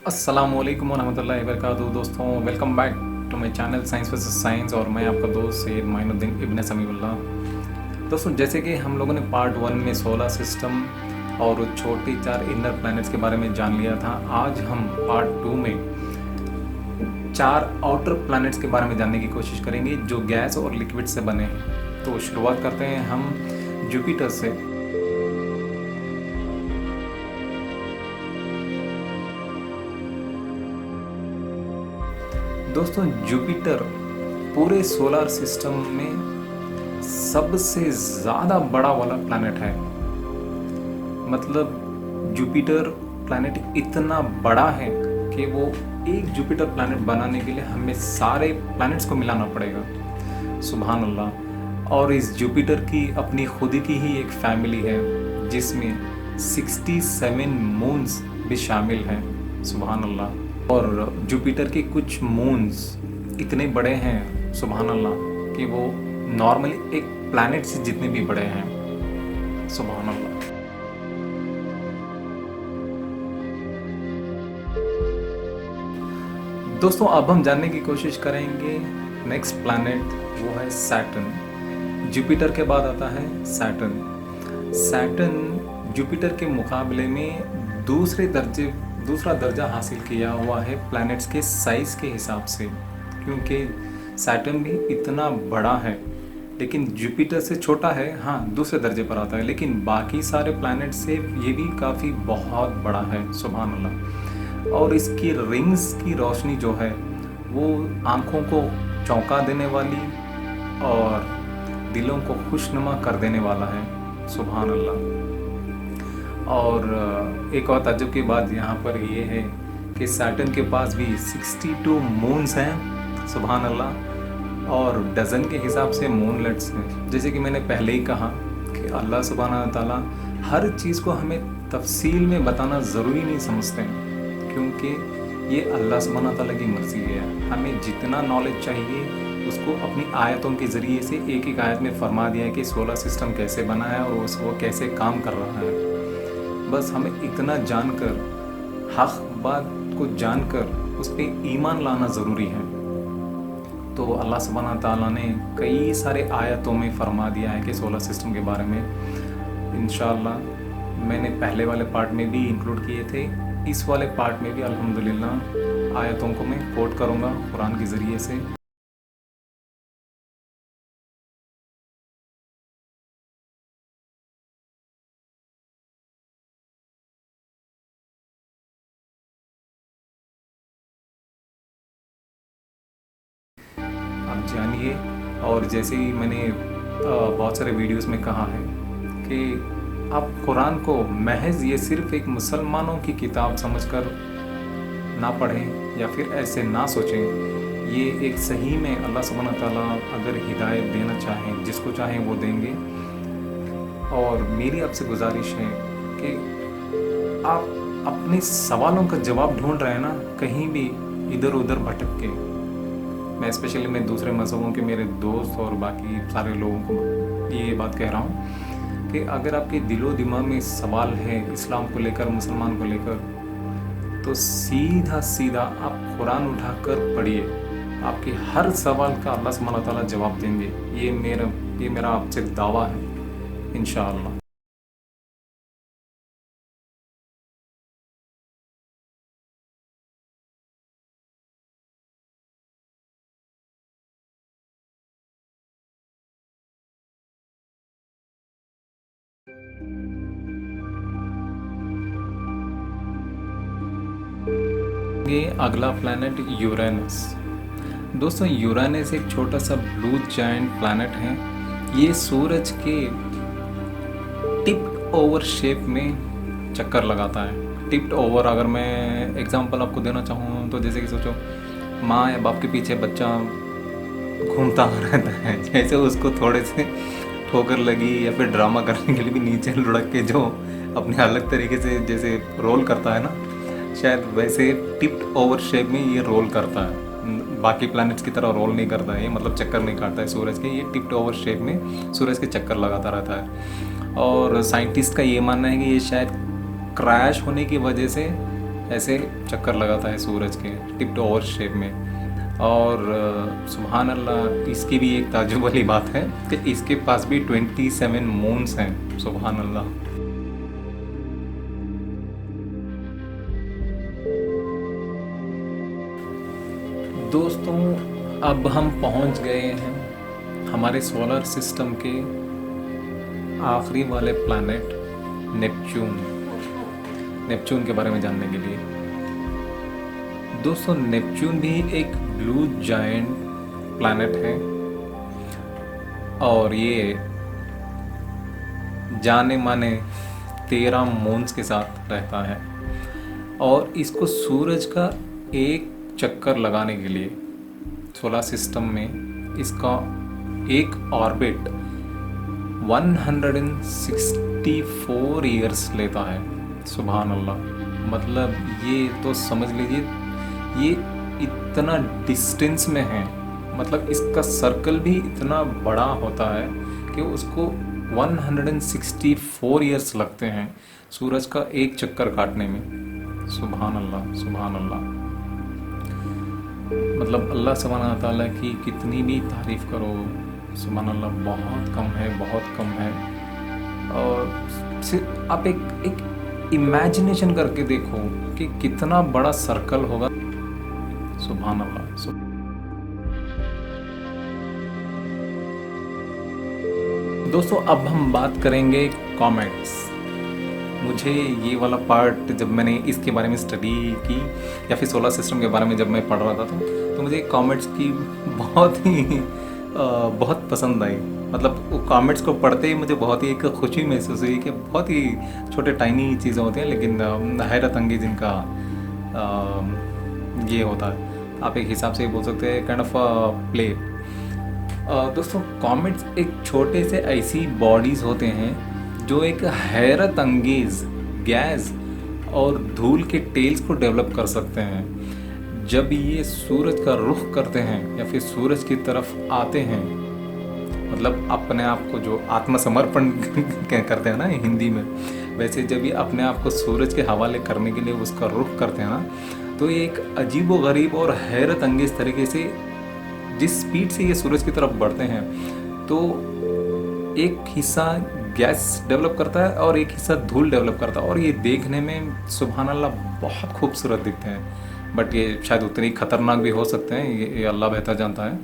अस्सलामुअलैकुम वरहमतुल्लाहि वबरकातुहू। दोस्तों, welcome back to my channel science versus science और मैं आपका दोस्त सैयद माइनुद्दीन इब्न समीउल्लाह। दोस्तों, जैसे कि हम लोगों ने पार्ट 1 में सोलर सिस्टम और छोटे 4 इनर प्लैनेट्स के बारे में जान लिया था। आज हम पार्ट 2 में 4 आउटर प्लैनेट्स के बारे में जानने की कोशिश करेंगे जो गैस और लिक्विड से बने हैं। तो शुरुआत करते हैं हम जुपिटर से। दोस्तों, जुपिटर पूरे सोलर सिस्टम में सबसे ज़्यादा बड़ा वाला प्लैनेट है। मतलब जुपिटर प्लैनेट इतना बड़ा है कि वो एक जुपिटर प्लैनेट बनाने के लिए हमें सारे प्लैनेट्स को मिलाना पड़ेगा। सुभान अल्लाह। और इस जुपिटर की अपनी खुद की ही एक फैमिली है जिसमें 67 मून्स भी शामिल हैं। सुभान अल्लाह। और जुपिटर के कुछ मून्स इतने बड़े हैं सुभान अल्लाह कि वो नॉर्मली एक प्लैनेट से जितने भी बड़े हैं। सुभान अल्लाह। दोस्तों, अब हम जानने की कोशिश करेंगे नेक्स्ट प्लैनेट, वो है सैटर्न। जुपिटर के बाद आता है सैटर्न। सैटर्न जुपिटर के मुकाबले में दूसरा दर्जा हासिल किया हुआ है प्लैनेट्स के साइज़ के हिसाब से, क्योंकि सैटर्न भी इतना बड़ा है लेकिन जुपिटर से छोटा है। हाँ, दूसरे दर्जे पर आता है, लेकिन बाकी सारे प्लैनेट से ये भी काफ़ी बहुत बड़ा है। सुभान अल्लाह। और इसकी रिंग्स की रोशनी जो है वो आँखों को चौंका देने वाली और दिलों को खुशनुमा कर देने वाला है। सुभान अल्लाह। और एक और ताज्जुब की बात यहाँ पर ये है कि सैटर्न के पास भी 62 मून्स हैं। सुभान अल्लाह। और डज़न के हिसाब से मूनलेट्स हैं। जैसे कि मैंने पहले ही कहा कि अल्लाह सुब्हानहू व तआला हर चीज़ को हमें तफसील में बताना ज़रूरी नहीं समझते हैं, क्योंकि ये अल्लाह सुब्हानहू व तआला की मर्ज़ी है। हमें जितना नॉलेज चाहिए उसको अपनी आयतों के ज़रिए से एक एक आयत में फरमा दिया है कि सोलर सिस्टम कैसे बना है और वो कैसे काम कर रहा है। बस हमें इतना जानकर, हक़ बात को जानकर उस पर ईमान लाना ज़रूरी है। तो अल्लाह सुब्हानहू व तआला ने कई सारे आयतों में फरमा दिया है कि सोलर सिस्टम के बारे में। इंशाअल्लाह मैंने पहले वाले पार्ट में भी इंक्लूड किए थे, इस वाले पार्ट में भी अल्हम्दुलिल्लाह आयतों को मैं कोट करूँगा कुरान के ज़रिए से। आप जानिए। और जैसे ही मैंने बहुत सारे वीडियोस में कहा है कि आप कुरान को महज ये सिर्फ़ एक मुसलमानों की किताब समझकर ना पढ़ें या फिर ऐसे ना सोचें। ये एक सही में अल्लाह सुब्हानहू व तआला अगर हिदायत देना चाहें, जिसको चाहें वो देंगे। और मेरी आपसे गुजारिश है कि आप अपने सवालों का जवाब ढूंढ रहे हैं ना, कहीं भी इधर उधर भटक के। मैं दूसरे मज़हबों के मेरे दोस्त और बाकी सारे लोगों को ये बात कह रहा हूँ कि अगर आपके दिलो दिमाग में सवाल है इस्लाम को लेकर, मुसलमान को लेकर, तो सीधा सीधा आप कुरान उठाकर पढ़िए। आपके हर सवाल का अल्लाह सुब्हानहू व तआला जवाब देंगे। ये मेरा आपसे दावा है इंशाअल्लाह। ये अगला प्लैनेट यूरेनस। दोस्तों, यूरेनस एक छोटा सा ब्लू जायंट प्लैनेट है। ये सूरज के टिप्ड ओवर शेप में चक्कर लगाता है। टिप्ड ओवर, अगर मैं एग्जांपल आपको देना चाहूँ तो जैसे कि सोचो माँ या बाप के पीछे बच्चा घूमता रहता है, जैसे उसको थोड़े से ठोकर लगी या फिर ड्रामा करने के लिए भी नीचे लुढ़क के जो अपने अलग तरीके से जैसे रोल करता है ना, शायद वैसे टिप्ड ओवर शेप में ये रोल करता है। बाकी प्लैनेट्स की तरह रोल नहीं करता है ये, मतलब चक्कर नहीं काटता है सूरज के। ये टिप्ड ओवर शेप में सूरज के चक्कर लगाता रहता है। और साइंटिस्ट का ये मानना है कि ये शायद क्रैश होने की वजह से ऐसे चक्कर लगाता है सूरज के टिप टू ओवर शेप में। और सुभान अल्लाह, इसकी भी एक ताज्जुब वाली बात है कि इसके पास भी 27 मून्स हैं। सुभान अल्लाह। दोस्तों, अब हम पहुंच गए हैं हमारे सोलर सिस्टम के आखिरी वाले प्लैनेट नेपच्यून के बारे में जानने के लिए। दोस्तों, नेपच्यून भी एक ब्लू जायंट प्लैनेट है और ये जाने माने 13 मून्स के साथ रहता है और इसको सूरज का एक चक्कर लगाने के लिए सोलर सिस्टम में इसका एक ऑर्बिट 164 ईयर्स लेता है। सुभान अल्लाह। मतलब ये तो समझ लीजिए ये इतना डिस्टेंस में है, मतलब इसका सर्कल भी इतना बड़ा होता है कि उसको 164 ईयर्स लगते हैं सूरज का एक चक्कर काटने में। सुभान अल्लाह, सुभान अल्लाह। मतलब अल्लाह सुब्हानहू व तआला की कितनी भी तारीफ़ करो, सुभान अल्लाह, बहुत कम है, बहुत कम है। और सिर्फ आप एक इमेजिनेशन करके देखो कि कितना बड़ा सर्कल होगा। सुभान अल्लाह। दोस्तों, अब हम बात करेंगे कॉमेट्स। मुझे ये वाला पार्ट जब मैंने इसके बारे में स्टडी की या फिर सोलर सिस्टम के बारे में जब मैं पढ़ रहा था तो मुझे कॉमेट्स की बहुत पसंद आई। मतलब वो कॉमेट्स को पढ़ते ही मुझे बहुत ही एक खुशी महसूस हुई कि बहुत ही छोटे टाइनी चीज़ें होती हैं लेकिन हैरत अंगेज इनका ये होता है। आप एक हिसाब से बोल सकते हैं काइंड ऑफ प्ले। दोस्तों, कॉमेट्स एक छोटे से ऐसी बॉडीज़ होते हैं जो एक हैरत अंगेज गैस और धूल के टेल्स को डेवलप कर सकते हैं। जब ये सूरज का रुख करते हैं या फिर सूरज की तरफ आते हैं, मतलब अपने आप को जो आत्मसमर्पण करते हैं ना हिंदी में, वैसे जब ये अपने आप को सूरज के हवाले करने के लिए उसका रुख करते हैं ना, तो ये एक अजीबो गरीब और हैरत अंगेज तरीके से जिस स्पीड से ये सूरज की तरफ बढ़ते हैं तो एक हिस्सा गैस डेवलप करता है और एक हिस्सा धूल डेवलप करता है और ये देखने में सुभान अल्लाह बहुत खूबसूरत दिखते हैं। बट ये शायद उतनी खतरनाक भी हो सकते हैं, ये अल्लाह बेहतर जानता है।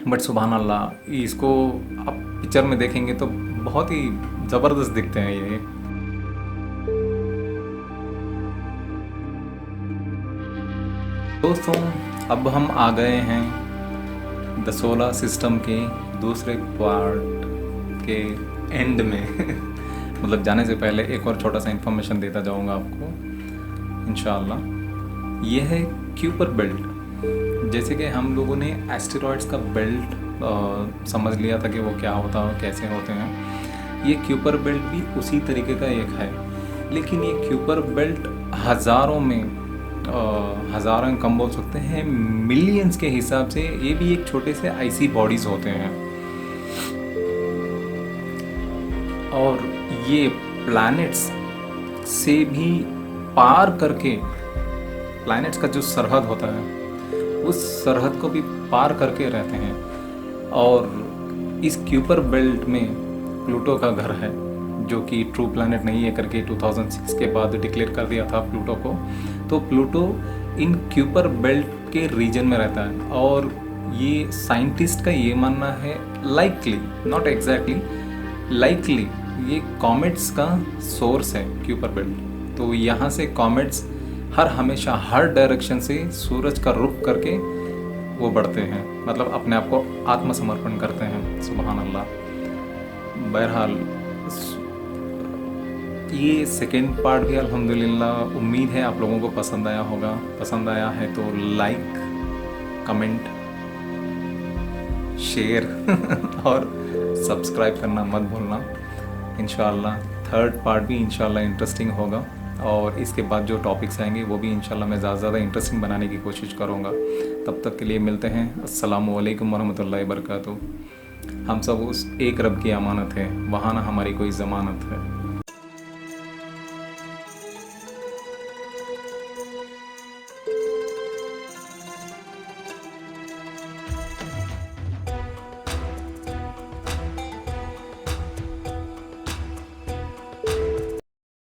बट सुभान अल्लाह, इसको आप पिक्चर में देखेंगे तो बहुत ही ज़बरदस्त दिखते हैं ये। दोस्तों, अब हम आ गए हैं द सोलर सिस्टम के दूसरे पार्ट के एंड में मतलब जाने से पहले एक और छोटा सा इन्फॉर्मेशन देता जाऊंगा आपको इंशाअल्लाह। यह है क्यूपर बेल्ट। जैसे कि हम लोगों ने एस्टेरॉयड्स का बेल्ट समझ लिया था कि वो क्या होता है, कैसे होते हैं, ये क्यूपर बेल्ट भी उसी तरीके का एक है। लेकिन ये क्यूपर बेल्ट हज़ारों कम बोल सकते हैं, मिलियंस के हिसाब से ये भी एक छोटे से आइसी बॉडीज़ होते हैं। और ये प्लैनेट्स से भी पार करके, प्लैनेट्स का जो सरहद होता है उस सरहद को भी पार करके रहते हैं। और इस क्यूपर बेल्ट में प्लूटो का घर है, जो कि ट्रू प्लैनेट नहीं है करके 2006 के बाद डिक्लेयर कर दिया था प्लूटो को। तो प्लूटो इन क्यूपर बेल्ट के रीजन में रहता है और ये साइंटिस्ट का ये मानना है, लाइकली, नॉट एग्जैक्टली, लाइकली ये कॉमेट्स का सोर्स है क्यूपर बेल्ट। तो यहाँ से कॉमेट्स हमेशा हर डायरेक्शन से सूरज का रुख करके वो बढ़ते हैं, मतलब अपने आप को आत्मसमर्पण करते हैं। सुभान अल्लाह। बहरहाल ये सेकेंड पार्ट भी अल्हम्दुलिल्लाह उम्मीद है आप लोगों को पसंद आया होगा। पसंद आया है तो लाइक, कमेंट, शेयर और सब्सक्राइब करना मत भूलना। इंशाअल्लाह थर्ड पार्ट भी इंशाअल्लाह इंटरेस्टिंग होगा और इसके बाद जो टॉपिक्स आएंगे वो भी इंशाअल्लाह मैं ज़्यादा इंटरेस्टिंग बनाने की कोशिश करूँगा। तब तक के लिए मिलते हैं। अस्सलामु अलैकुम वरहमतुल्लाहि वबरकातुहू। हम सब उस एक रब की अमानत है, वहाँ ना हमारी कोई ज़मानत है।